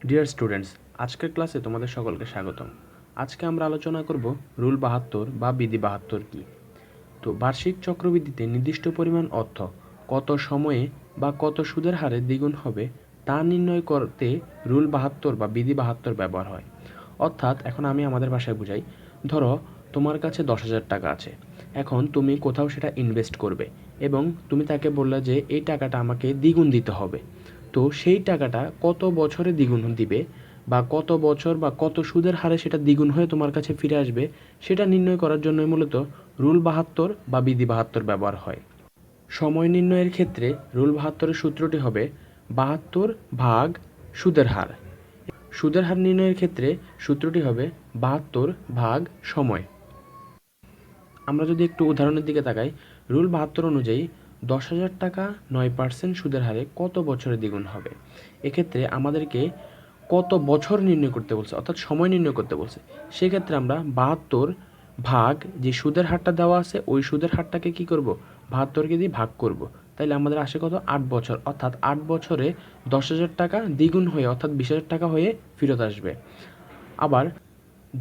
Dear students, আজকের ক্লাসে তোমাদের সকলকে স্বাগতম। আজকে আমরা আলোচনা করব রুল 72 বা বিধি 72 কি। তো বার্ষিক চক্রবৃদ্ধিতে নির্দিষ্ট পরিমাণ অর্থ কত সময়ে বা কত সুদের হারে দ্বিগুণ হবে তা নির্ণয় করতে রুল 72 বা বিধি 72 ব্যবহার হয়। অর্থাৎ এখন আমি আমাদের ভাষায় বুঝাই। ধরো তোমার কাছে 10,000 টাকা আছে। এখন তুমি কোথাও সেটা ইনভেস্ট করবে এবং তুমি তাকে বললে যে এই টাকাটা আমাকে দ্বিগুণ দিতে হবে। তো সেই টাকাটা কত বছরে দ্বিগুণ দিবে বা কত বছর বা কত সুদের হারে সেটা দ্বিগুণ হয়ে তোমার কাছে ফিরে আসবে সেটা নির্ণয় করার জন্যই মূলত রুল 72 বা বিধি 72 ব্যবহার হয়। সময় নির্ণয়ের ক্ষেত্রে রুল 72-এর সূত্রটি হবে 72 ভাগ সুদের হার। সুদের হার নির্ণয়ের ক্ষেত্রে সূত্রটি হবে 72 ভাগ সময়। আমরা যদি একটু উদাহরণের দিকে তাকাই, রুল 72 অনুযায়ী 10,000 টাকা 9% সুদের হারে কত বছরে দ্বিগুণ হবে। এক্ষেত্রে আমাদেরকে কত বছর নির্ণয় করতে বলছে, অর্থাৎ সময় নির্ণয় করতে বলছে। সেক্ষেত্রে আমরা 72 ভাগ যে সুদের হারটা দেওয়া আছে ওই সুদের হারটাকে কি করব, 72কে দিয়ে ভাগ করব। তাইলে আমাদের আসে কত, 8 বছর। অর্থাৎ 8 বছরে 10,000 টাকা দ্বিগুণ হয়ে অর্থাৎ 20,000 টাকা হয়ে ফেরত আসবে। আবার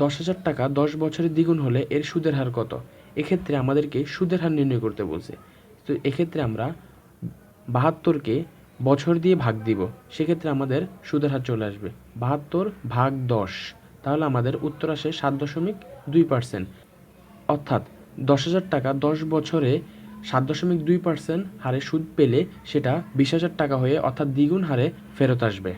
10,000 টাকা 10 বছরে দ্বিগুণ হলে এর সুদের হার কত। এক্ষেত্রে আমাদেরকে সুদের হার নির্ণয় করতে বলছে। তো এক্ষেত্রে আমরা 72কে বছর দিয়ে ভাগ দিব, সেক্ষেত্রে আমাদের সুদের হার চলে আসবে 72 ভাগ 10। তাহলে আমাদের উত্তর আসে 7.2%। অর্থাৎ 10,000 টাকা 10 বছরে 7.2% হারে সুদ পেলে সেটা 20,000 টাকা হয়ে অর্থাৎ দ্বিগুণ হারে ফেরত আসবে।